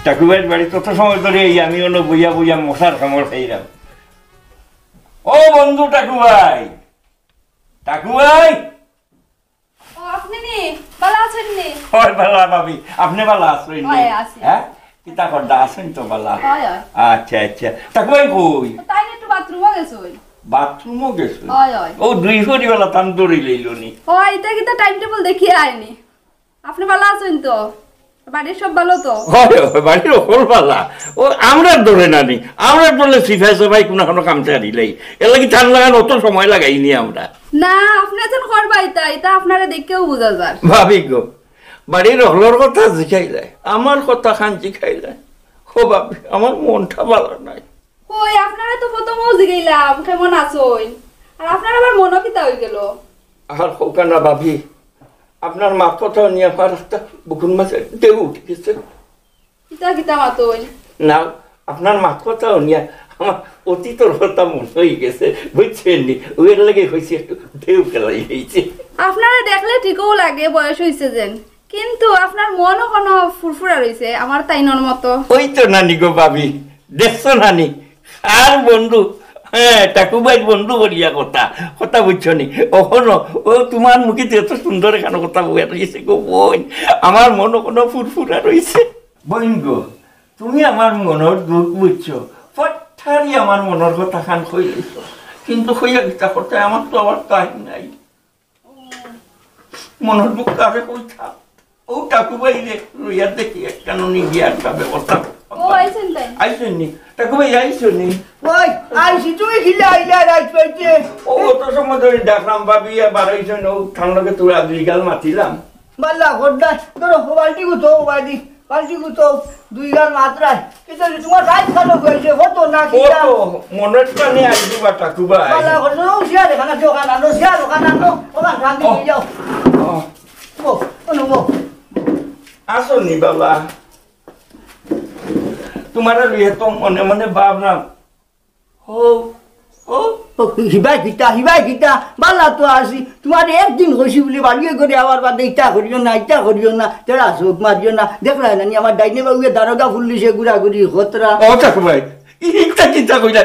টাকুবাইয়ের বাড়ি তত সময় ধরে এই আমি হলো বইয়া বইয়া মশার কামড় খাইলাম। ও বন্ধু টাকুবাই, টাকুবাই আপনি নি ভালো আছেন নি? হয় ভালো ভাবি, আপনি ভালো আছেন? হ্যাঁ কিতা করদা আছেন তো ভালো? আচ্ছা আচ্ছা টাকুবাই কই? তাই একটু বাথরুমে গেছই। বাথরুমও গেছো? ও দুই ঘড়িবেলা তান্দুরি লইল নি? হয় এটা কি টাইম টেবিল দেখিয়ে আইনি। আপনি ভালো আছেন তো? বাড়ির সব ভালো তো? হয় বাড়ির সকল ভালো। ও আমরা ধরে নানি, আমরা বললে সিফাই সবাই কোনো কামটা দিলেই এর লাগি টান লাগানো অত সময় লাগাইনি আমরা। না আপনি এখন করবাই তাই তা আপনারা দেখেও বোঝা যায়। ভাবি গো বাড়ির হলর কথা শিখাইলে আমার কথা খান শিখাইলে ও ভাবি আমার মনটা ভালো নাই। ওই আপনারা তো প্রথমও জিগাইলাম কেমন আছেন, আর আপনার আবার মনও কিতা হয়ে গেল? আর হোকা না ভাবি, আপনার মা কথা নিয়ে আমার একটা বুকুন মাঝে ঢেউ উঠে গেছে। কিতা কিতা মাতই না আপনার মা কথাও নিয়ে আমার অতীতর কথা মনে হয়ে গেছে, বুঝছেন নি? ওর লাগে হয়েছে একটু ঢেউ খেলাই হয়েছে। আপনারা দেখলে ঠিকও লাগে বয়স হয়েছে যেন, কিন্তু আপনার মনও কোনো ফুরফুরা রয়েছে আমার তাইনর মতো। ওই তো নানি গো ভাবি, দেখছো নানি আর বন্ধু, হ্যাঁ টাকুবাই বন্ধু করিয়া কথা কথা বুঝছো নি? ওখানো ও তোমার মুখে এত সুন্দর এখানে কথা বলে রয়েছে গো বোন, আমার মনও কোনো ফুরফুরা রয়েছে। বোন গো তুমি আমার মনের দুঃখ বুঝছো, পঠারি আমার মনের কথা খান কইলিছ, কিন্তু হইয়া গীতা করতে আমার তো আবার টাইম নাই। মনের দুঃখ কারে কইতা ও টাকুবাই রে লইয়া দেখি একটা নি গিয়ার ব্যবস্থা। ও আইছেন তাই? আইছেন নি টাকুবাই? আইছো নি? ওই আইছি, তুমি খিলে আইলা রাইট পাইতে? ও তো সময় ধরে দেখলাম ভাবি বাড়াইছেন, ও ঠান্ডাকে তোরা দুই গাল মাতিলাম। বাল্লা ঘরদা ধরো বালতি গুতো, বালতি গুতো দুই গাল মাত্রায় কিন্তু তোমার রাইট খালো হয়েছে হতো না কি? ও মনের টানে আইছি বা টাকুবাই। বাল্লা ঘরদা সিয়া দেখানা দোকান আনো, সিয়া দোকান আনো, ওখান শান্তি হয়ে যাও। ও অনুভব আসো নি বাবা, তোমার লইয়ে তো মনে মনে ভাবনা ও ও হিবাই গীতা বাল্লা তো আসি তোমার একদিন হয়েছি বলে বাড়িয়ে করে আবার বাদে ইটা করিও না তেরা চোখ মারিও না। দেখলা নানি আমার ডাইনে বাবুকে দারোগা ফুললিছে ঘুরাঘুরি হতরা। ও ঠাকুরভাই ইটা চিন্তা কইলা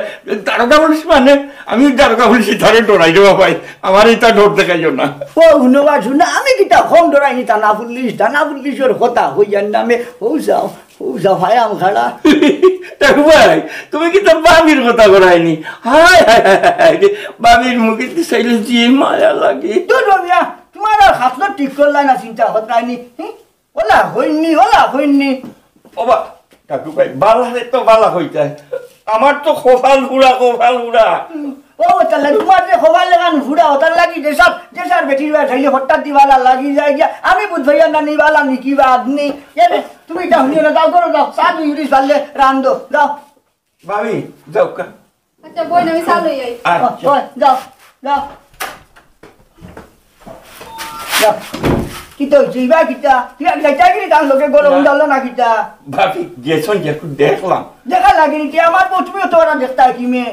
দারোগা পুলিশ মানে আমি দারোগা পুলিশ ধরে ডরাই দেওয়া ভাই, আমার এটা ডর দেখাইও না। ও শুনবা শুনে আমি কিতা কম ডরাইনি, টানা পুলিশের কথা হইয়ার নামে ও যাও ভাই আম খাড়া। ভাই তুমি কি তো বাবির কথা করাইনি? হায় বাবির মুখে চাইলে যে মায়া লাগে। তোমার আর হাত ঠিক করলাই না, চিন্তা হতরাইনি ওলা হইনি। ওবা কাকু ভাই বালারে তো বালা হইতায়, আমার তো খোফাল হুড়া। ও তাহলে তোমার যে খোফাল লাগান হুড়া ওটার লাগি যেসব বেটির বাই খাইলে হঠাৎ দিবালা লাগি যায় গিয়া আমি বুঝবাইয়া না নিবালা নি কি বা আদনি তুমি এটা শুনিও না, যাও করো যাও চা দুই ইউরিস পারলে রান্ধো যাও। ভাবি যাও কা। আচ্ছা বই আমি চালু যাই। যাও কিতা জিবা কিতা চাকরি কান লোকে গরম জানলো না কিতা ভাবি গেছন একটু দেখলাম, দেখা লাগেনি কি আমার তুমিও তো ওরা দেখতা কি মেয়ে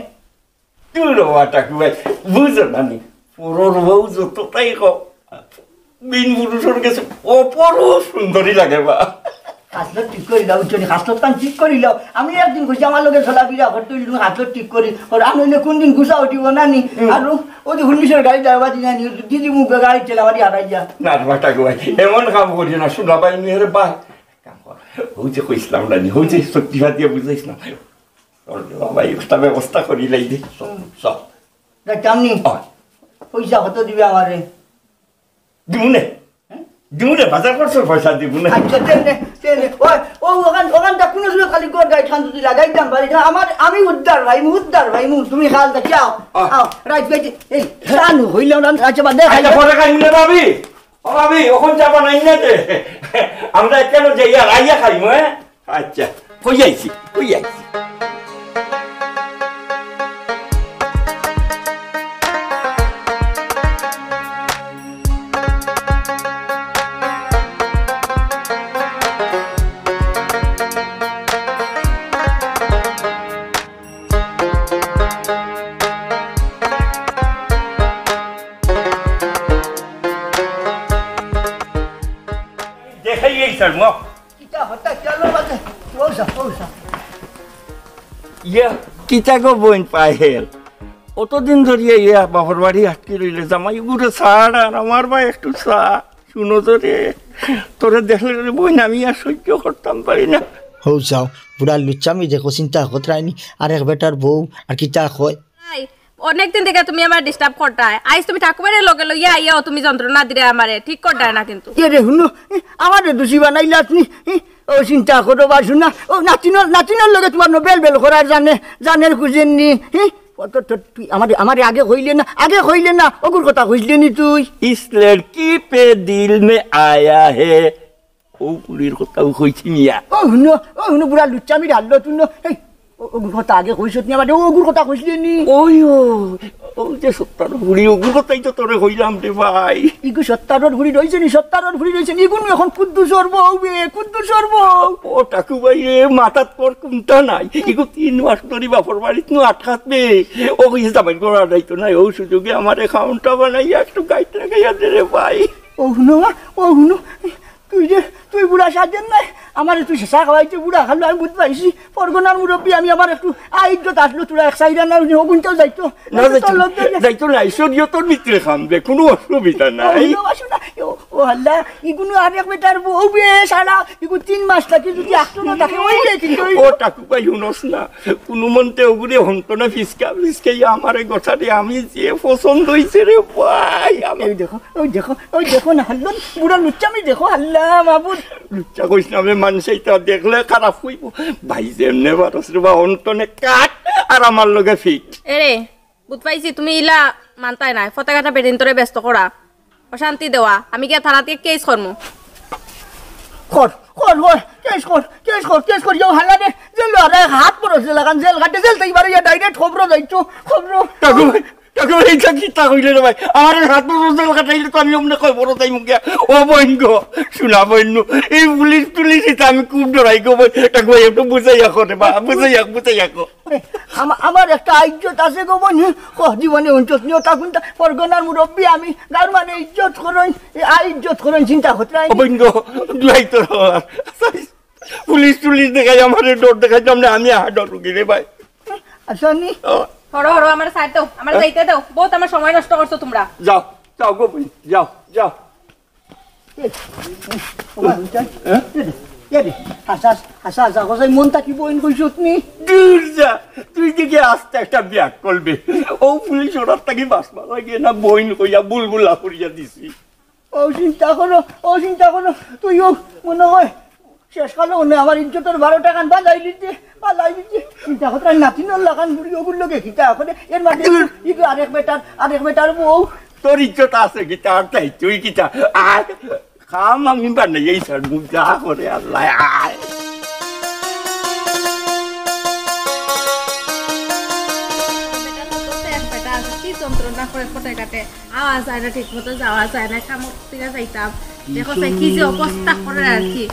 তুই টাকু ভাই বুঝো নানি পুরোর বউ যতটাই হোক বিন পুরুষের কাছে অপরও সুন্দরী লাগে বা। হাসলো ঠিক করি দাও উচ্চনি হাসলো তান ঠিক করি দাও। আমি একদিন খুশি আমার লোকের চলাফেরা করতে তুমি হাসলো ঠিক করি আমি হইলে কোন দিন ঘুষা উঠিব না নি। আর ওই যে হুন্ডিশের গাড়ি যাওয়া জানি দিদি মুখে গাড়ি চালাবাড়ি হারাই যা না টাকু ভাই এমন কাম করি না, শোনা পাই মেয়ের ভাই কাম কর হৌ যে কইসলাম না হৌ যে সত্যি দিয়ে বুঝাইস না ভাই একটা ব্যবস্থা করি লাই দে সব কেমনি পয়সা কত দিবে আমারে? দিবুনে বাজার করছো পয়সা দিবুনে। আচ্ছা ওখানটা কোনো সময় খালি কর গাই খান যদি লাগাইতাম পারি না আমার আমি উদ্ধার ভাই তুমি খাল দেখি আও রাইট গাইতে এই জানু হইল না। আচ্ছা বাদ দে পরে খাইমু না ভাবি। ও ভাবি ওখান যাবা নাই না যে আমরা কেন যাই আর আইয়া খাইমু? আচ্ছা কই আইছি ইয়া কিতা গো বোন পাহেল অতদিন ধরিয়া ইয়া বাপর বাড়ি আটকে রইলে জামাই গুড়ে ছাড় আর আমার ভাই একটু চা শুনো তো রে তোরে দেখলে রে বোন আমি আর সহ্য করতাম পারি না হৌ যাও বুড়া লুচ্চামি দেখো চিন্তা কতরাইনি আর এক বেটার বউ আর কিতা কয় অনেকদিন থেকে তুমি আমার ডিস্টার্ব করতাই আইস তুমি ঠাকুমারের লগে লইয়া আইয়াও তুমি যন্ত্রণা দিলে আমারে ঠিক করতাই না কিন্তু কে রে শুনো আমারে দোষী বানাইলা তুমি ও চিন্তা করো বা শুনা ও নাতিনের লগে তোমার বেল বেল করার জানের খুঁজেননি আমারে আগে কইলে না ওগুর কথা কইলে নি তুই ইস লড়কি পে দিল মে আয়া হে ও পুলির কথা কইছি মিয়া ও শুনো বুড়া লুচ্চামি ঢাললো তুই ওগুর কথা আগে কইছ নি আমাদের ওগুর কথা কইলে নি ওই ও যে সত্তার ঘুরি ওগুর কথাই তো তোরে কইলাম রে ভাই ইগু সত্তারর ঘুরি রইছে নি ইগুন এখন কুদ্দুসর বউ বে কুদ্দুসর বউ ও টাকু ভাই রে মাথার পর কুমতা নাই ইগু 3 মাস ধরে বাপর বাড়িত নু আটকাতবে ও কইছে জামাই করা দাইতো না ও সুযোগে আমারে খাউনটা বানাইয়া একটু গাইতে লাগাইয়া দে রে ভাই ও শুনো তুই বুড়া সাজেন নাই আমার তুই শেষা খাওয়াইছে বুড়া খালো আমি বুঝতে পারছি পরগনার মুরব্বী আমি আমার একটু আইজ্জত আসলো তোরা এক সাইডা না ওগুনটাও যাইতো যাইতো না ঈশ্বরীয় তোর মিত্রে খামবে কোনো অসুবিধা নাই ও হাল্লা ইগুনো আর এক বেটার বউ বে সারা ইগু 3 মাস থাকি যদি আসতো না তাকে ওই কিন্তু ও টাকু পাই হুনস না কোনো মনতে ওগুলি হন্ত না ফিসকে আমারে গছারে আমি যে পছন্দ হইছে রে ভাই আমি দেখো না হাল্লন বুড়া লুচ্চামি দেখো হাল্লা মাবুদ লুচ্চা কইস না মানুষই তো দেখলে খারাপ হইব ভাই যেমনে বারস রে বা অন্তনে কাট আর আমার লগে ফিট এরে বুঝ পাইছি তুমি ইলা মানতাই নাই ফটাকাটা বেদিন তোরে ব্যস্ত করা অশান্তি দেওয়া আমি কি থানা থেকে কেস করমু কেস কর যাও হাল্লা দে জেল হাত পড়ছে লাগান জেল ঘাটে জেল তাই বারে ডাইরেক্ট খবর যাইতো খবর টাকু ভাই এটা কিতা কইলে রে ভাই আমার হাত পর্যন্ত কাটাইলে তো আমি অমনে কই বড় তাই মুখে ও বইন গো শুনা বইন এই পুলিশ আমি খুব ডরাই গো টাকু ভাই একটু বুঝাইয়া করে বা বুঝাইয়া কো আমার একটা ইজ্জত আছে গো বোন জীবনে অঞ্চত নিও তখন পরগনার মুরব্বী আমি গার মানে ইজ্জত করেন ইজ্জত করেন চিন্তা করতে বইন গো দুই তো পুলিশ দেখাই আমার ডর দেখাই সামনে আমি ডর রুগী রে ভাই আসনি হরো আমার সাইড দাও আমার যাইতে দাও বহুত আমার সময় নষ্ট করছো তোমরা যাও গো বই যাও মনটা কি বইন কইছ তুমি দূর যা তুই দিকে আস্তে একটা ব্যাগ করবে ও পুলিশ ওরার তাকে বাস মারা গিয়ে না বইন কইয়া বুলবুলা করিয়া দিছি ও চিন্তা করো তুইও মনে হয় শেষকালে মনে আমার ইজ্জতের 12 টাকা বাঁধাই দিতে চিন্তা করতে নাতিনোর লাগান বুড়ি ওগুলো লোকে খিতা করে এর মাঝে আরেক বেটার বউ তোর ইজ্জত আছে গীতা আর তাই তুই গীতা আর খাম আমি বানাই এই স্যার মুখ যা করে আল্লাহ আয় যন্ত্রণা করে ফটে কাটে আওয়াজ যায় না ঠিক মতো যাওয়া যায় না কামড় থেকে যাইতাম দেখো কি যে অবস্থা করে আর কি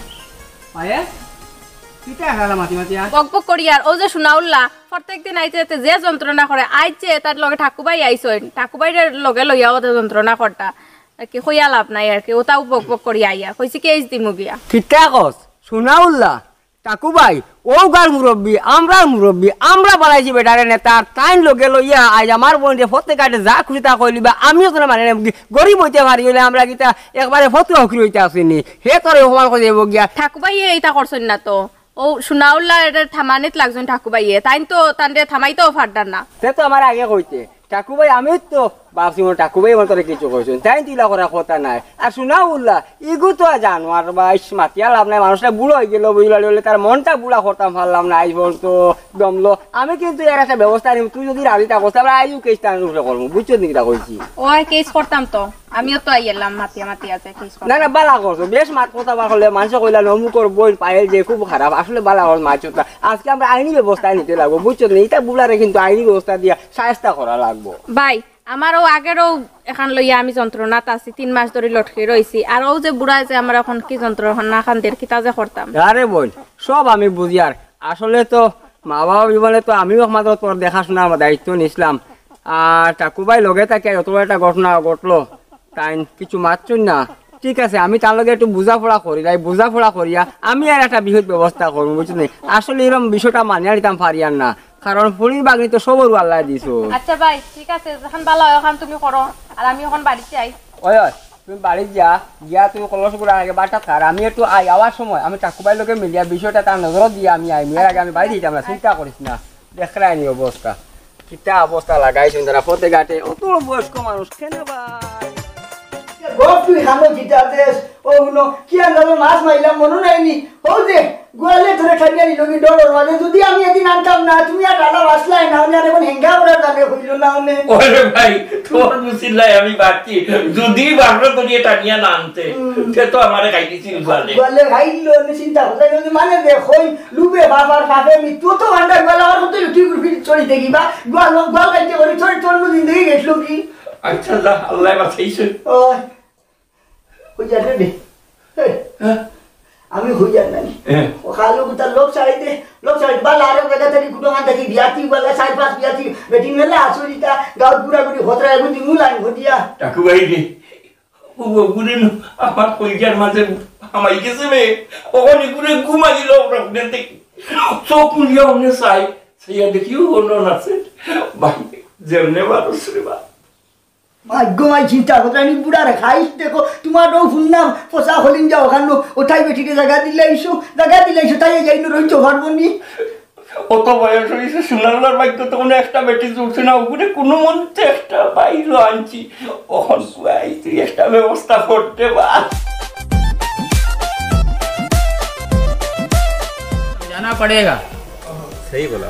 বকবক করি আর ও যে শুনাউল্লা প্রত্যেকদিন আইতে যে যন্ত্রণা করে আইছে তার লগে ঠাকুবাই আইসন ঠাকুবাইয়ের লগে লইয়া ওদের যন্ত্রণা করতা আর কি হইয়া লাভ নাই আর কি ওটাও বকবক করি আইয়া কইছি কেস দিমু গিয়া ঠিকটা কস শুনাউল্লা ঠাকুবাই ও গার মুরব্বী আমরা বানাইছি বেটারে নেতা টাইম লগে লইয়া আজ আমার বোন ফতে কাটে যা খুশি তা কইলিবা আমিও তো মানে গরিব হইতে পারি হইলে আমরা গীতা একবারে ফতুয়া হকরি হইতে আসিনি হে তোরে সমান করে দেব গিয়া ঠাকুবাই এইটা করছেন না তো ও শুনাউল্লা এটা থামানিত লাগছেন ঠাকুবাইয়ে তাই তো তান্ডে থামাইতেও পারতাম না সে তো আমার আগে কইতে ঠাকুবাই আমি তো ভাবছি ঠাকুবাই আমার তোরে কিছু কইছেন তাই তিলা করার কথা নাই আর শুনাউল্লা ইগু তো জানোয়ার বা মাতিয়া লাভ নাই মানুষটা বুড়ো হয়ে গেল বুঝলা হলে তার মনটা বুড়া করতাম পারলাম না আইস তো দমলো আমি কিন্তু এর একটা ব্যবস্থা নিব তুই যদি রাজি থাকস তাহলে আইও কেসটা আমি করবো বুঝছো নিকিটা কইছি ও কেস করতাম তো আমিও তো আইলাম মাতিয়া আছে কেস করতাম না বালা করছো বেশ মাত কথা হলে মানুষ কইলা নমুকর বই পায়েল যে খুব খারাপ আসলে বালা হল মাছটা আজকে আমরা আইনি ব্যবস্থা নিতে লাগবো বুঝছো না এটা বুলারে কিন্তু আইনি ব্যবস্থা দিয়া সাহায্য করা লাগবো ভাই আমারও আগেরও এখন লইয়া আমি যন্ত্রণাত আছি 3 মাস ধরে লটকে রইছি আর ও যে বুড়া যে আমরা এখন কি যন্ত্রণা খান্দের কিতা যে করতাম আরে বোন সব আমি বুঝি আর আসলে তো মা বাবা জীবনে তো আমিও একমাত্র তোর দেখাশোনার দায়িত্ব নিছিলাম আর ঠাকুরবাই লগে থাকে অত একটা ঘটনা ঘটলো তাই কিছু মারছুন না ঠিক আছে আমি তার লগে একটু বুঝাপড়া করি বুঝাপড়া করিয়া আমি আর একটা বৃহৎ ব্যবস্থা করবো বুঝছেন আসলে এরকম বিষয়টা মানিয়ে নিতাম পারি আর না কারণ ফুলির বাগনি তো সবর আল্লাহ দিছো আচ্ছা ভাই ঠিক আছে যখন ভালো হয় ওখান তুমি করো আর আমি এখন বাড়িতে আই ওই তুমি বাড়ি গিয়া তুমি কলস করে আগে বাটা খার আমি একটু আওয়ার সময় আমি টাকুবাই লোকে মিলিয়া বিষয়টা তার নজর দিয়ে আমি মেয়ের আগে আমি বাড়ি দিতাম না চিন্তা করিস না দেখলাই নি অবস্থা কিতা অবস্থা লাগাইছেন তারা পথে ঘাটে অত বয়স্ক মানুষ কেন ভাই গপ তুই খানো কিতা দেশ ওগুলো কি আন্দাজে মাছ মাইলাম মনে নাইনি ও যে গোয়ালে ধরে ঠান্ডা নিল কি ডর মানে যদি আমি এদিন আনতাম না তুমি আর ডালা বাসলাই না আমি আর এখন হেঙ্গা করে দামে হইল না অনে ওরে ভাই তোর বুঝিলাই আমি বাকি যদি বাগড়া করিয়ে টানিয়া না আনতে সে তো আমারে খাই দিছিল গোয়ালে গোয়ালে খাইলো আমি চিন্তা করতে যদি মানে দেখই লুবে বাবার পাপে মৃত্যু তো ভান্ডা গোয়ালে আমার কত লুটি গুরফি চড়ি দেখি বা গোয়াল গোয়াল খাইতে করে চড়ি চড়লো জিন্দগি গেছিল কি আচ্ছা যা আল্লাহ বাঁচাইছে ওই যাতে দে আমি হই যান নানি ও খালো তার লোক চাইতে বালা আর জায়গা থেকে গুটো মান দেখি বিয়াতি বলে 4-5 বিয়াতি বেটিং মেলা আসুরিতা গাঁও পুরা গুড়ি হতরা গুটি মুলান হদিয়া টাকু ভাই রে ও গুরেন আমার কইজার মাঝে আমাই গেছে মে ওখানে গুরে ঘুমাইলো দেখতে চোখ মুলিয়া অন্য চাই সেই দেখিও অন্য আছে ভাই যেমনে মানুষ রে বা ভাগ্যমাই চিন্তা করতে আমি বুড়ারে খাইস দেখো তোমার ও শুনলাম পোষা হলিন যাও ওখানে ওঠাই বেটিকে জায়গা দিলাইছো তাই যাইনো রইছো ঘর বন্দি অত বয়স হয়েছে সোনার ভাগ্য তো কোনো একটা বেটি জুড়ছে না ওগুলো কোনো মন্ত্রে একটা বাইর আনছি ওখান তুই একটা ব্যবস্থা করতে বা समझाना पड़ेगा सही बोला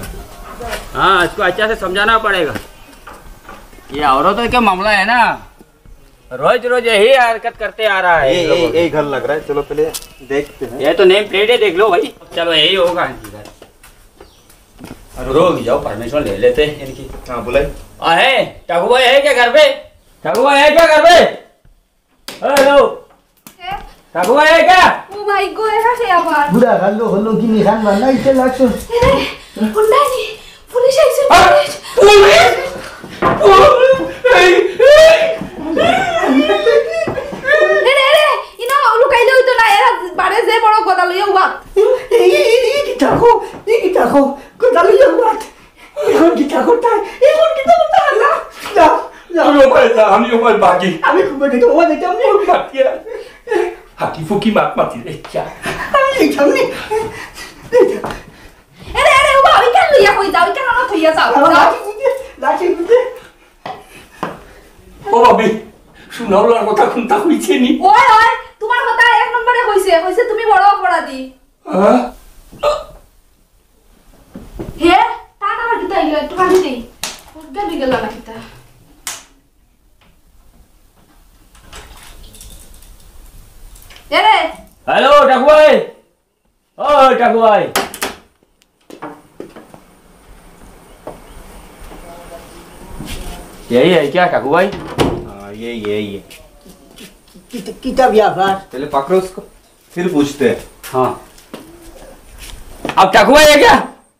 हाँ इसको अच्छा से समझाना पड़ेगा ये औरतों का मामला है ना रोज रोज यही हरकत करते आ रहा है ये घर लग रहा है चलो पहले देखते हैं ये तो नेम प्लेट है देख लो भाई चलो यही होगा रुक जाओ परमिशन ले लेते हैं इनकी हाँ बुलाई है टाकू भाई है क्या घर पे टाकू भाई है क्या घर पे हेलो टाकू भाई है क्या ও মাই গড এটা সে আবার বুড়া খালো হলো কি নি খান বানা ইতে লাগছো কোনটানি পুলিশ আইছে রে ইনো লুকাইলে হইতো না এরা বাড়ে যে বড় কথা লইয়া উয়া কি থাকো কথা লইয়া বাত এখন কি থাকো না যা আমিও ভাই বাকি আমি খুব দেখো ও দেখো আমি বাকিয়া হাতি ফুকি মাতি রে চা আমি এই সামনে রে উবা ওই কেন লইয়া কই যাও কেন না থইয়া যাও লাঠি বুঝে ও ভাবি সোনার কথা কোনটা হইছে নি ওই তোমার কথা এক নম্বরে কইছে তুমি বড় অপরাধী হ্যাঁ হে তা না দিতে আইলো একটু পানি দেই উদ্গা দিগেল না কিতা রে हेलो टाकू भाई ओ टाकू भाई यही है क्या टाकू भाई हाँ यही है किताब या बात पहले पकड़ो उसको फिर पूछते हैं हाँ अब टाकू भाई है क्या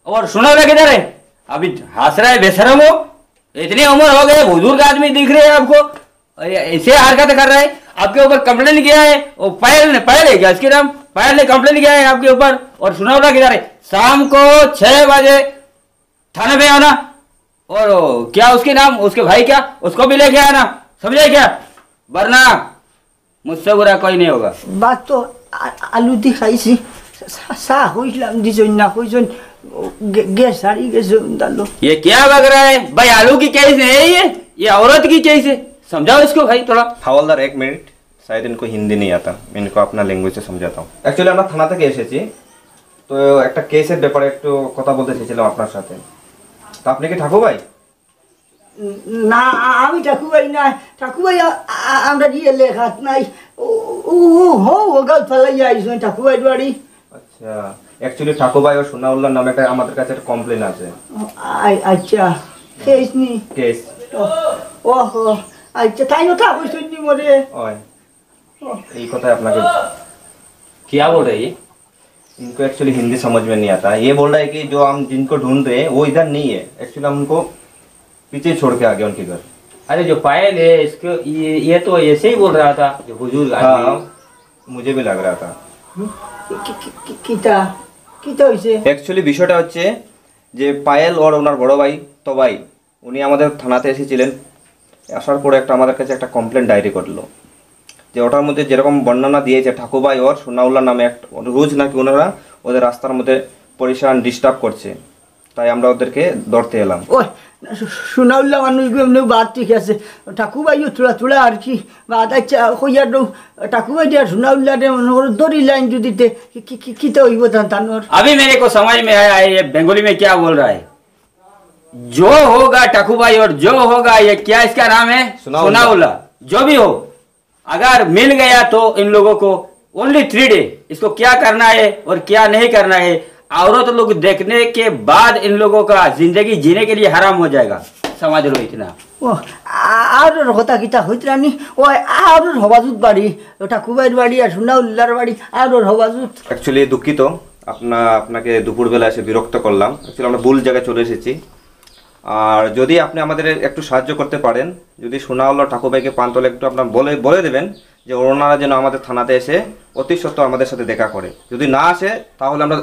और सुनो रे किधर है अभी हंस रहा है बेशरम हो इतनी उम्र हो गई बुजुर्ग आदमी दिख रहे हैं आपको ऐसे हरकत कर रहे हैं आपके ऊपर कंप्लेन किया है वो पायल है क्या इसके नाम पायल ने कंप्लेन किया है आपके ऊपर और सुना किधर है शाम को 6 बजे थाने पे आना और क्या उसके नाम उसके भाई क्या उसको भी लेके आना समझे क्या वरना मुझसे बुरा कोई नहीं होगा बात तो आलू दिखाई सी सा होइलाम दिजन ना होइजन गैस सारी गैस डालो ये क्या बग रहा है भाई आलू की केस है ये औरत की केस है समझाओ इसको भाई थोड़ा হাওয়ালদার 1 মিনিট शायद इनको हिंदी नहीं आता मैं इनको अपना लैंग्वेज से समझाता हूँ एक्चुअली আমরা থানা থেকে এসেছি তো একটা কেসের ব্যাপারে একটু কথা বলতে চাইছিলাম আপনার সাথে তো আপনি কি ঠাকুর ভাই না আমি ঠাকুরবাই না ঠাকুরবাই আমরা দিয়ে লেখাত নাই ও হো গাল ফেলাই আইছো ঠাকুরবাই বাড়ি আচ্ছা एक्चुअली ঠাকুর ভাই ও সোনাউল্লাহর নামে একটা আমাদের কাছে একটা কমপ্লেইন আছে আচ্ছা কেস নি কেস ওহো আচ্ছা তাই না ঠাকুর শুনি মরে ওই এই কথা আপনাকে क्या बोल रही है इनको एक्चुअली हिंदी समझ में नहीं आता ये बोल रहा है कि जो हम जिनको ढूंढ रहे हैं वो इधर नहीं है एक्चुअली हम उनको पीछे छोड़ के आ गए उनके घर अरे जो पायल है इसको ये तो ऐसे ही बोल रहा था जो बुजुर्ग आदमी। हाँ मुझे भी लग रहा था। কিতা হইছে অ্যাকচুয়ালি বিষয়টা হচ্ছে যে পায়েল ওর ওনার বড় ভাই তবাই উনি আমাদের থানাতে এসেছিলেন। আসার পরে আমাদের কাছে একটা কমপ্লেন ডায়েরি করলো যে ওটার মধ্যে যেরকম বর্ণনা দিয়েছে ঠাকুরভাই ওর সোনাউল্লাহ নামে একটা রোজ নাকি ওনারা ওদের রাস্তার মধ্যে পরিশান ডিস্টার্ব করছে, তাই আমরা ওদেরকে ধরতে এলাম। ওই সোনাউল্লাহ মানুষগুলো এমনি বাদ ঠিক আছে, ঠাকুরবাইও থোড়া থোড়া আর কি বাদ আচ্ছা হইয়া দৌ ঠাকুরবাই দিয়া সোনাউল্লাহ মনে করো দড়ি লাইন যদিতে কিতা হইব তানোর। अभी मेरे को समझ में आया ये बंगाली में क्या बोल रहा है। जो होगा ठाकुरभाई और जो होगा ये क्या इसका नाम है सोनाउल्लाह, जो भी हो अगर मिल गया तो इन लोगों को ओनली 3 डे इसको क्या करना है और क्या नहीं करना है औरत लोग देखने के बाद इन लोगों का जिंदगी जीने के लिए हराम हो जाएगा, समझ लो इतना। ও আর কথা কিতা হইতরানি ওই আর হবাজুত বাড়ি ঠাকুরবাইয়ের বাড়ি আর সোনাউল্লাহর বাড়ি আর হবাজুত। অ্যাকচুয়ালি দুঃখিত আপনাকে দুপুরবেলা এসে বিরক্ত করলাম। অ্যাকচুয়ালি আমরা ভুল জায়গায় চলে এসেছি। আর যদি আপনি আমাদের একটু সাহায্য করতে পারেন, যদি সোনাউল্লাহ ঠাকুরভাইকে পান তাহলে একটু আপনার বলে দেবেন যে ওনারা যেন আমাদের থানাতে এসে অতি সত্ত্বর আমাদের সাথে দেখা করে। যদি না আসে তাহলে আমরা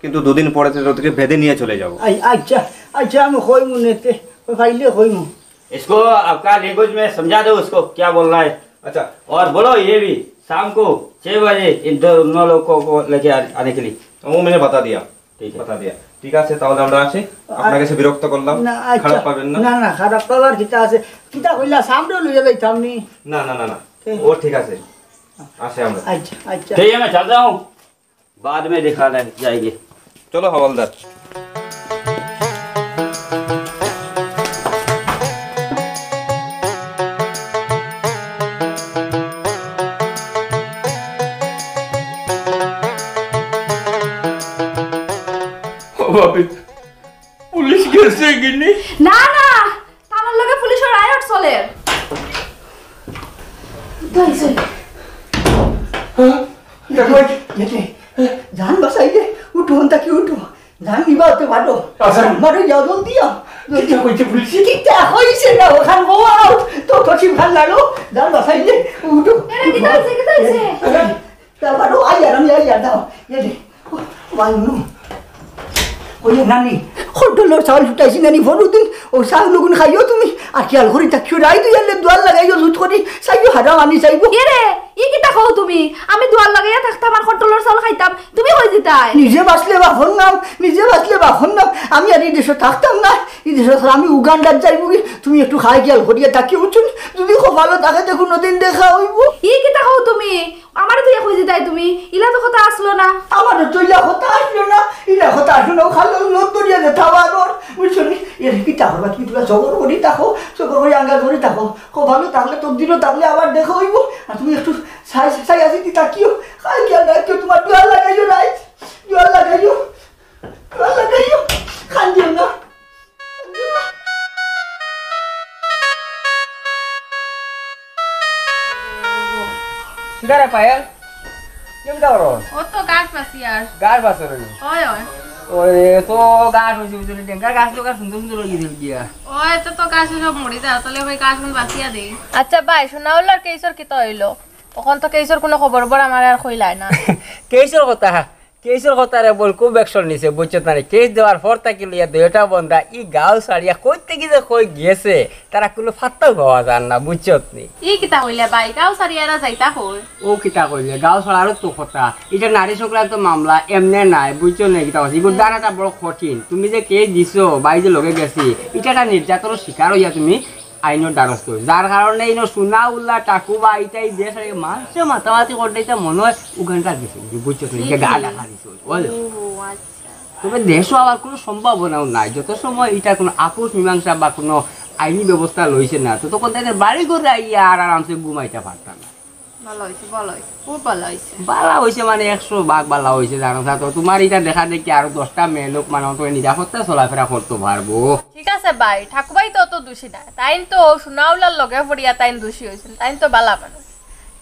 কিন্তু 2 দিন পরে ওদেরকে ভেদে নিয়ে চলে যাব। আচ্ছা আচ্ছা আমি কইমু নেতে ভাইলে কইমু। इसको आपका लैंग्वेज में समझा दो उसको क्या बोल रहा है। अच्छा और बोलो ये भी शाम को 6 बजे इन दोनों लोगों को लेके आने के लिए। वो मैंने बता दिया, ठीक है बता दिया। ঠিক আছে তাহলে আমরা আসি, আপনাকে এসে বিরক্ত করলাম, খারাপ পাবেন না। না না খারাপ পাবার কিতা আছে, কিতা কইলা সামনে লইয়া যাইতাম নি। না না না না ও ঠিক আছে আসে আমরা। আচ্ছা আচ্ছা ठीक है मैं चल रहा हूँ, बाद में दिखाना जाएगी। চলো হওয়ালদার। পুলিশ গেছে কিনি? না না তার লগে পুলিশের রায়ট চলে। দাইছে দেখো যেতে জান বাসাইলে উঠো তাকি উঠো জান নিবা তো ভালো মারো যাও জলদি জলদি কইছে পুলিশ কিতা হইছে না ওখান বাও তো তোছি ভাল লাগলো জান বাসাইলে উঠো। এরে কি দাইছে কি দাইছে তা ভালো আইয়া দাও যেতে ওয়াইনু ওই নানি হোটেলের চাউল ফুটাইছি নানি ভরুদিন ও চাউলগুন খাইও তুমি আর খেয়াল করি থাকিও রাই তুই এলে দুয়ার লাগাইও জুত করি চাইও হারাম আনি চাইব। এরে ই কিতা কও তুমি? আমি দুয়ার লাগাইয়া থাকতাম আর কট্টলর চাউল খাইতাম, তুমি কই দিতাই? নিজে বাঁচলে বাফর নাম আমি আর এই দেশে থাকতাম না, এই দেশে আমি উগান্ডার যাইব কি তুমি একটু খাই খেয়াল করিয়া থাকিও উঠুন যদি খুব ভালো থাকে দেখো নদিন দেখা হইব। ই কিতা কও তুমি? আমারে তুই কই দিতাই তুমি? ইলা তো কথা আসলো না। আমারও তো ইলা কথা আসলো না, ইলা কথা আসলো না খালো লোক করিয়া দে থাবার বুঝছো নি এর কিতা হবা তুমি তোরা জবর করি থাকো জবর করে আঙ্গা ধরে থাকো খুব ভালো থাকলে তোর দিনও থাকলে আবার দেখা হইব। আর তুমি একটু সাই আসি দি তাকিও খাই খেয়াল রাখিও তোমার দুয়ার লাগাইও রাইট দুয়ার লাগাইও খান দিও না। সিগারে পায়েল কেমটা করো? ও তো গাছ পাছি আর গাছ বাসর ওই ওই ওই তো গাছ হইছে বুঝলি ডেঙ্গার গাছ তো সুন্দর সুন্দর লাগিয়ে দিল গিয়া। ওই তো গাছ সব মরি যা তাহলে ওই গাছ গুলো বাঁচিয়া দেই। আচ্ছা ভাই সোনাউল্লাহর কেসর কি তো হইলো? তখন তো কেসর কোনো খবর আমার আর কইলাই না। কেসের কথা রে বল খুব অ্যাকশন নিছে বুঝছো না, কেস দেওয়ার পর তাকে লইয়া দুইটা বন্ধা ই গাও সারিয়া কইতে কি যে কই গেছে তারা কোনো ফাত্তাও পাওয়া যান না বুঝছো নি। ই কিতা কইলে ভাই গাও সারিয়ারা যাইতা কই? ও কিতা কইলে গাও ছাড়ারও তো কথা, এটা নারী সংক্রান্ত মামলা এমনে নাই বুঝছো না কিতা কথা, এগুলো দানাটা বড় কঠিন। তুমি যে কেস দিছো বাই যে লগে গেছি এটা একটা নির্যাতনের শিকার হইয়া তুমি আইনের দ্বারস্থ হই, যার কারণে এই সোনাউল্লাহ টাকুবা এইটাই দেশ মানুষে মাতামাতি করতে মনে হয় ওখানকার দিছে বুঝছো তুমি গা দেখা দিছো বলো। তবে দেশও আবার কোনো সম্ভাবনাও নাই, যত সময় এটা কোনো আপোষ মীমাংসা বা কোনো আইনি ব্যবস্থা লইছে না তো তখন তাদের বাড়ি করে আইয়া আর আরামসে ঘুমাইতে পারতাম না। বালা হয়েছে মানে 100 ভাগ বালা হয়েছে জানো তো তোমার এটা দেখা দেখি আরো 10টা মেয়ে লোক মানে তো নিরাপত্তা চলাফেরা করতে পারবো। ঠিক আছে ভাই ঠাকুরবাই তো দোষী না, তাই তো সোনাউল্লাহর লগে পড়িয়া তাই দোষী হয়েছেন, তাই তো বালা মানুষ।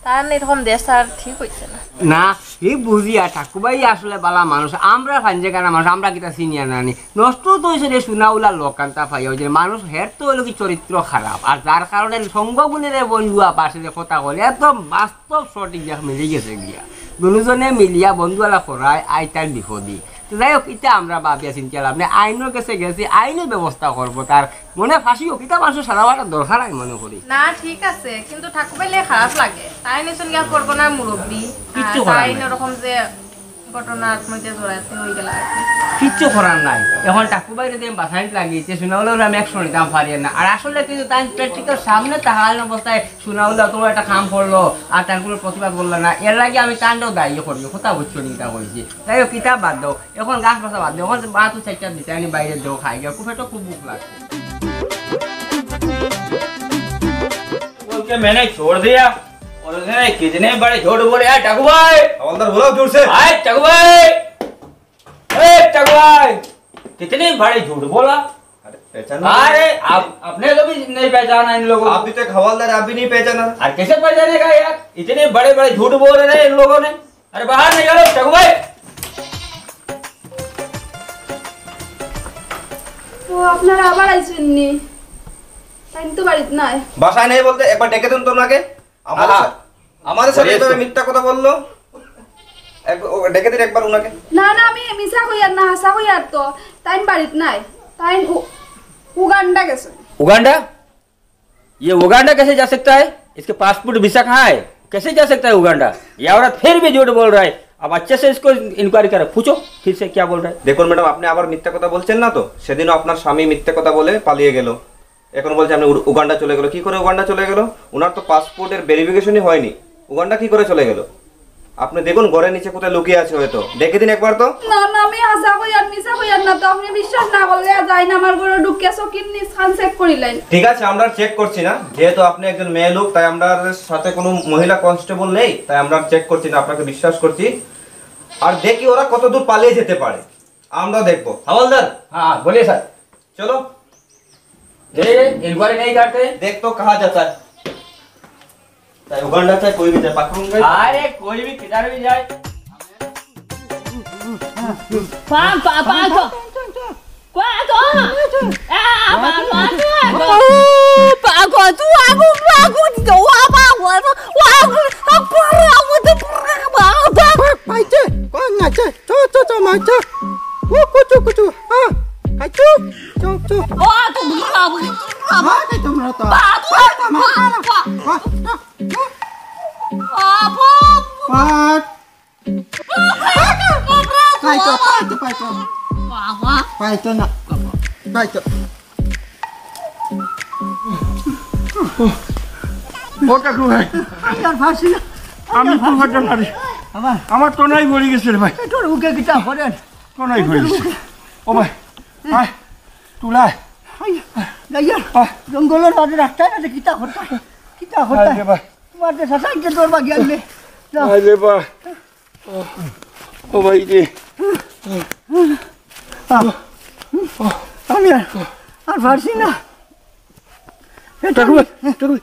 তার এরকম দেশ আর ঠিক হইছে না না এই বুঝিয়া ঠাকুরবাই আসলে বালা মানুষ আমরা ফাঞ্জে কানা মানুষ আমরা কিতা চিনিয়া নানি নষ্ট তো হয়েছে রে শুনাউলা লোকান্তা পাইয়া যে মানুষ হের তো হলো কি চরিত্র খারাপ আর যার কারণে সঙ্গগুণের বন্ধুয়া পাশে যে কথা বলে একদম বাস্তব সঠিক দেখ মিলে গেছে গিয়া দুজনে মিলিয়া বন্ধুয়ালা করায় আইতার বিপদী যাই হোক এটা আমরা ভাবিয়া চিন্তা লাভ নেই আইনের কাছে গেছি আইনের ব্যবস্থা করবো তার মনে ফাঁসি হোক এটা মানুষের সারা বাটা দরকার আমি মনে করি না ঠিক আছে কিন্তু ঠাকুরবাইলে খারাপ লাগে তাই নিশ্চয় গিয়া করবো না মুরব্বী কিচ্ছু করার তাই নাই। এরকম যে ঘটনার মধ্যে জড়াতে হয়ে গেল আর কি কিচ্ছু করার নাই এখন ঠাকুরবাই যদি আমি বাসায় লাগিয়েছে শোনা হলেও আমি একশো নিতাম পারি না আর আসলে কিন্তু তাই প্র্যাকটিক্যাল সামনে তাহার অবস্থায় শোনা হলে তোমার একটা কাম করলো আর তার কোনো প্রতিবাদ করলো না এর লাগে আমি তান্ডও দায়ী করবো কোথাও বুঝছো নিতা করেছি যাই হোক কিতাব বাদ দাও এখন গাছ বাসা বাদ দাও এখন মা তো চারটা দিতে আমি বাইরে দেও খাই গিয়ে খুব একটা খুব বুক লাগছে बोल के मैंने छोड़ दिया और उसने कितने बड़े झूठ बोले यार टकू भाई हवलदार बोला जोर से आए टकू भाई कितने बड़े झूठ बोला अरे पहचान अरे आप अपने को भी नहीं पहचाना इन लोगों आप को भी तो एक हवलदार आप भी नहीं पहचाना अरे कैसे पहचानेगा यार इतने बड़े बड़े झूठ बोल रहे हैं इन लोगों ने अरे बाहर निकलो टकू भाई ও আপনারা আবার আইছেন নি টাইম তো বাড়িতে নাই বাসায় নেই বলতে একবার ডেকে দিন তো ওনাকে আমাদের সাথে এভাবে মিথ্যা কথা বললো ডেকে দিন একবার ওনাকে না না আমি মিছা কইয়ার না হাসা কইয়ার তো টাইম বাড়িতে নাই টাইম উগান্ডা গেছে उगांडा ये उगांडा कैसे जा सकता है इसके पासपोर्ट वीसा कहाँ है कैसे जा सकता है उगांडा ये औरत फिर भी झूठ बोल रहा है अब अच्छे से इसको इंक्वायरी करो पूछो फिर से क्या बोल रहा है দেখুন ম্যাডাম আপনি আবার মিথ্যা কথা বলছেন না তো সেদিনও আপনার স্বামী মিথ্যা কথা বলে পালিয়ে গেল এখন বলছে আপনি উগান্ডা চলে গেল কি করে উগান্ডা চলে গেল ওনার তো পাসপোর্টের ভেরিফিকেশনই হয়নি উগান্ডা কি করে চলে গেল আপনি দেখুন ঘরের নিচে কোথায় লুকিয়ে আছে হয়তো দেখে দিন একবার তো না না আমি হাসা কইয়ার মিছা কইয়ার না তো আপনি বিশ্বাস না করলে যাই না আমার ঘরে ঢুকে চকির নিচ খান চেক করিলেন ঠিক আছে আমরা চেক করছি না যেহেতু আপনি একজন মেয়ে লোক তাই আমরা সাথে কোনো মহিলা কনস্টেবল নেই তাই আমরা চেক করছি না আপনাকে বিশ্বাস করছি আর দেখি ওরা কত দূর পালিয়ে যেতে পারে আমরা দেখবো हवलदार हाँ बोलिए सर চলো इंक्वायरी नहीं करते देख तो कहा जाता है चाहे उगांडा चाहे कोई भी जाए पकड़ूंगा अरे कोई भी किधर भी जाए আমি ফোন করতে পারি আমার তো নাই গড়ি গেছে রে ভাই তোর বুকে কিতা করেন তো নাই গড়ি গেছে ও ভাই আয় তুলাই যাইয়া জঙ্গলের মাঝে রাস্তায় না কিতা করতা কিতা করতা আরে ভাই তোমার যে সাসাইকে তোর বাকি আনলে আরে ভাই ও ভাই রে আমি আর পারছি না টাকু টাকু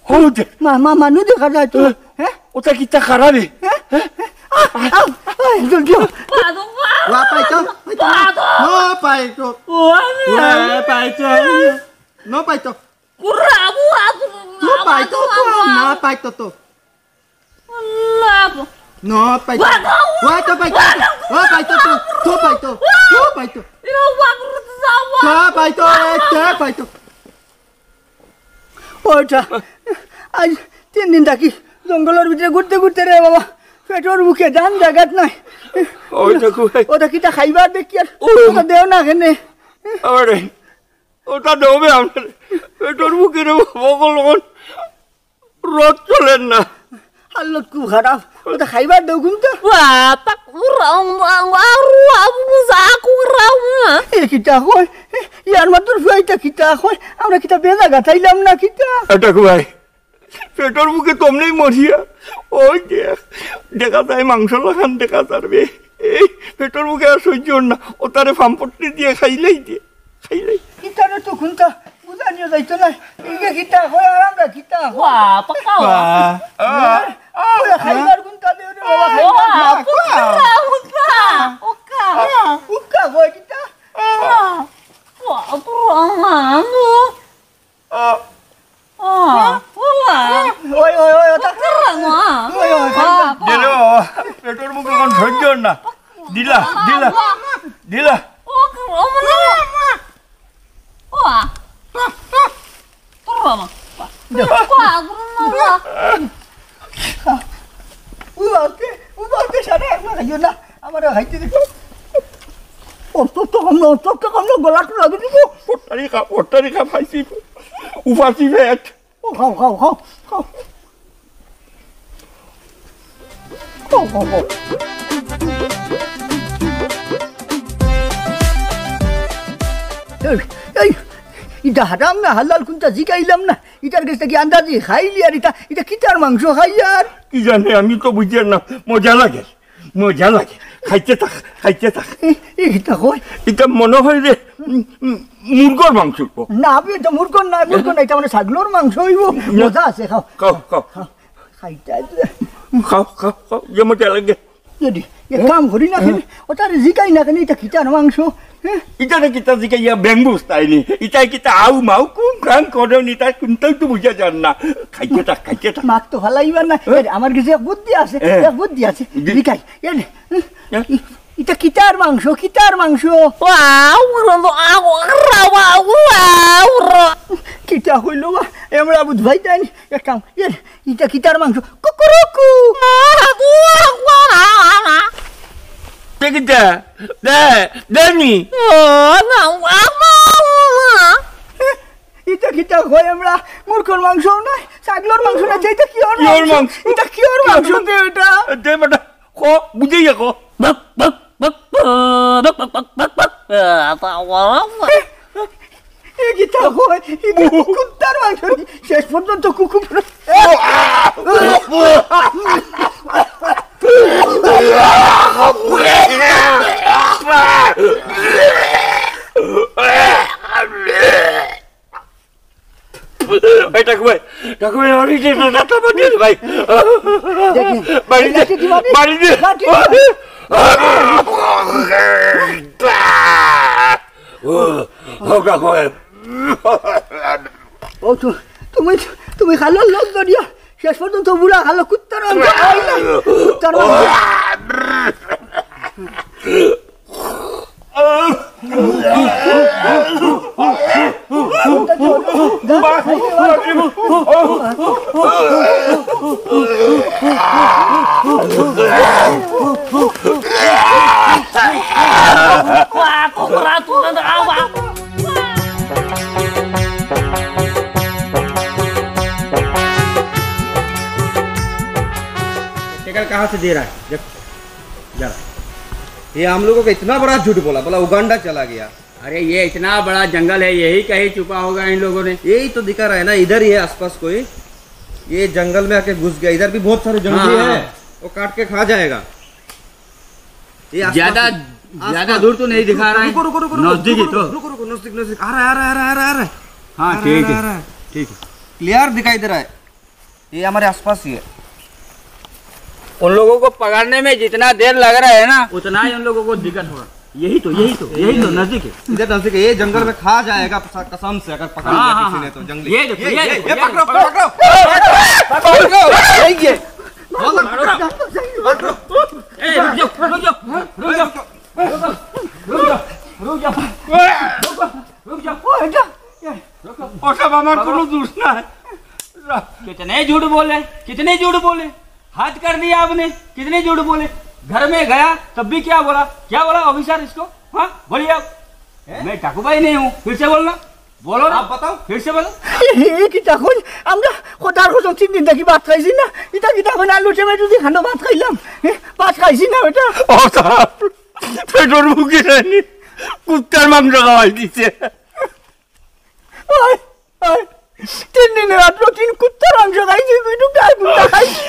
হলুদ মানুষ দেখা যায় তো হ্যাঁ ওটা কি তা খারাপই জলদি Paito. No, Paito. পাইতো No, Paito. No, Paito. No, Paito. To. No, Paito. Paito, Paito. No, Paito. To, Paito. To, Paito. To, Paito. To, Paito. ওটা আজ 3 দিন থাকি জঙ্গলের ভিতরে ঘুরতে ঘুরতে রে বাবা পেটর মুখে দান জায়গাত নাই ওই টাকু ভাই ওটা কিটা খাইবার দেখি আর ওটা দেও না কেনে আরে ওটা দেবে আপনার পেটর মুখে রে বগল রোদ চলেন না হালত খুব খারাপ ওটা খাইবার দেও কিন্তু এ কিটা কই ইয়ার মাত্র ফুয়াইটা কিটা কই আমরা কিটা বেজা গাথাইলাম না কিটা টাকু ভাই পেটর মুখে তোমনেই মরিয়া ওই দেখা যায় মাংস লাগান দেখা যাবে এই পেটর মুখে আর সহ্য না ও তারে ফাম্পট্টি দিয়ে খাইলেই কিটারে তো খুনটা বুঝা নিয়ে যাইতো না ইগে কিতা কয় আর আমরা কিতা খাইবার কোনটা দেও রে বাবা উক্কা কয় কিতা ওই ওই ওই ওটা ওই ওই দিলো পেটর মুখ কোন সহ্য না দিলা দিলা দিলা উবাতে সারা একলা খাইও না আমার খাইতে দিও অত কম গলাটা লাগে দিব পট্টারিকা খাইছি উপাসি পেট খাও খাও খাও খাও খাও খাও খাও এই এটা হারাম না হালাল কোনটা জিগাইলাম না এটার কাছে কি আন্দাজি খাইলি আর এটা কিটার মাংস খাই আর কি জানে আমি তো বুঝি না মজা লাগে খাইতে থাক এইটা কই এটা মনে হয় যে মুরগর মাংস না আমি এটা মুরগর না এটা মানে ছাগলের মাংস হইব মজা আছে খাও খাও খাইতে খাও যে মজা লাগে যদি এক কাম করি না কেন ওটার জিগাই না কেন এটা কিটার মাংস এটা কিতা জিগাইয়া ব্যাংবুস তাইনি এটা কিতা আউ মাউ কোন কাম করে নি তার কোনটাই তো বুঝা যান না খাইতে থাক মাক তো ভালাইবার না আমার কাছে এক বুদ্ধি আছে জিগাই এটা কিটার মাংস কিটা হইল আমরা বুঝবাই তাই এক কাম এটা কিটার মাংস কুকুরুকু কিতা দেনি এটা কিটা হয় আমরা মূর্খর মাংস নয় ছাগলের মাংস না এটা কি ওর মাংস এটা কি ওর মাংস দে এটা দে বেটা কো বুঝেই কো গীতা হয় কুত্তার মাংস শেষ পর্যন্ত কুকুর ভাই তুমি খালো লোক দরিয়া শেষ পর্যন্ত বুড়া খালো কুত্তার कहाँ से दे रहा है जरा ये हम लोगों को इतना बड़ा झूठ बोला उगांडा चला गया। अरे ये इतना बड़ा जंगल है, यही कहीं छुपा होगा इन लोगों ने। यही तो दिखा रहा है ना, इधर ही है आसपास कोई, ये जंगल में आके घुस गया। इधर भी बहुत सारे जंगली है, वो काट के खा जाएगा। ये ज्यादा दूर तो नहीं दिखा रहा है, नजदीक ही तो। रुको नजदीक आ रहा है। हाँ ठीक है क्लियर दिखाई दे रहा है, ये हमारे आसपास ही है। उन लोगों को पकड़ने में जितना देर लग रहा है ना, उतना ही उन लोगों को दिक्कत होगा। यही तो नजदीक है, इधर नजदीक है। ये जंगल में खा जाएगा कसम से, अगर पकड़ लिया किसी ने तो जंगली। ये पकड़ो कितने झूठ बोले, हद कर दिया आपने। कितने झूठ बोले, घर में गया तब भी क्या बोला ऑफिसर इसको? हाँ बोलिए आप, मैं ठाकुर भाई नहीं हूँ। फिर से बोलना, बोलो ना, आप बताओ, फिर से बोलो। আমরা কোথার কোথাও 3 দিন থেকে ভাত খাইছি না, এটা কি তখন আলু টমেটো দিয়ে খানো ভাত খাইলাম, ভাত খাইছি না ওটা। পেটর মুখে রানি কুত্তার মাংস খাওয়াই দিছে। 3 দিনে মাত্র 3 কুত্তার মাংস খাইছি, তুই তো গাই কুত্তা খাইছি।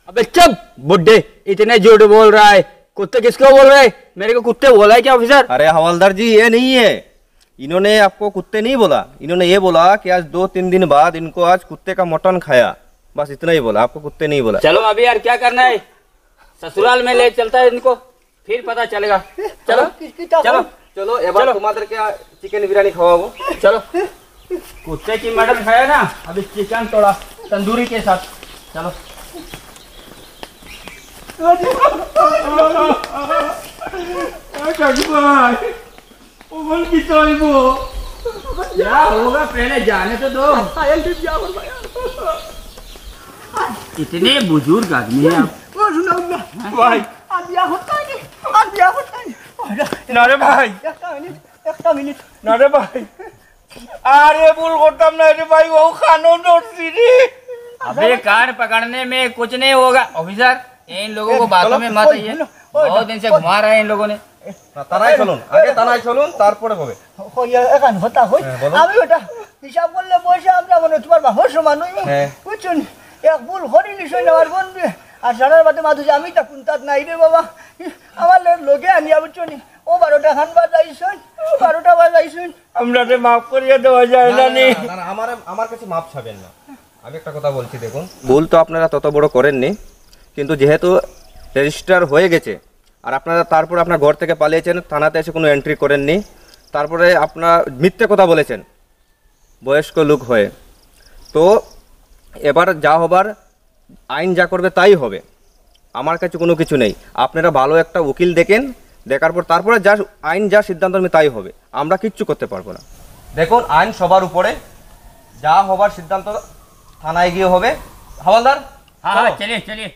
अबे चुप बुड्ढे, इतने झूठ बोल रहा है। कुत्ते किसको बोल रहे? मेरे को कुत्ते बोला है क्या ऑफिसर? अरे हवलदार जी ये नहीं है, इन्होंने आपको कुत्ते नहीं बोला, इन्होंने ये बोला कि आज 2-3 दिन बाद इनको आज कुत्ते का मटन खाया, बस इतना ही बोला, आपको कुत्ते नहीं बोला। चलो अभी यार क्या करना है, ससुराल में ले चलता है इनको, फिर पता चलेगा। चलो चलो चलो एक बार तुम्हारे क्या चिकन बिरयानी खवाओ। चलो, कुत्ते की मटन खाया ना, अभी चिकन थोड़ा तंदूरी के साथ। चलो क्या होगा पहले जाने तो दो। इतने बुजुर्ग आदमी है आप। भाई নারে ভাই একটা মিনিট নারে ভাই আরে ভুল করতাম না রে ভাই ও খানো ধরছি রে अबे कान पकड़ने में कुछ नहीं होगा ऑफिसर, इन लोगों को बातों में मत आइए, बहुत दिन से घुमा रहे हैं इन लोगों ने। তানাই চলুন, আগে তানাই চলুন, তারপরে হবে। এখন হতা হই আমি ওটা হিসাব করলে বসে আমরা মনে তোমার বাবার সমান হই বুঝছেন, এক ভুল হরিনি সই আমার বন্ধু আর সারার বাদে মাধু যে আমি তা কুন্তাত নাই রে বাবা, আমার লোকে আনিয়া বুঝছেন ও 12টা খান বাজাইছেন 12টা বাজাইছেন আমরা রে মাফ করিয়ে দেওয়া যায় না নি। আমার কাছে মাপ চাবেন না, আমি একটা কথা বলছি দেখুন, ভুল তো আপনারা তত বড় করেননি, কিন্তু যেহেতু রেজিস্টার হয়ে গেছে আর আপনারা তারপর আপনার ঘর থেকে পালিয়েছেন, থানাতে এসে কোনো এন্ট্রি করেননি, তারপরে আপনার মিথ্যে কথা বলেছেন বয়স্ক লোক হয়ে, তো এবার যা হবার আইন যা করবে তাই হবে, আমার কাছে কোনো কিছু নেই। আপনারা ভালো একটা উকিল দেখেন, দেখার পর তারপরে যা আইন যা সিদ্ধান্ত নেবে তাই হবে, আমরা কিচ্ছু করতে পারবো না। দেখুন আইন সবার উপরে, যা হবার সিদ্ধান্ত থানায় গিয়ে হবে। হাওলদার हाँ चलिए चलिए।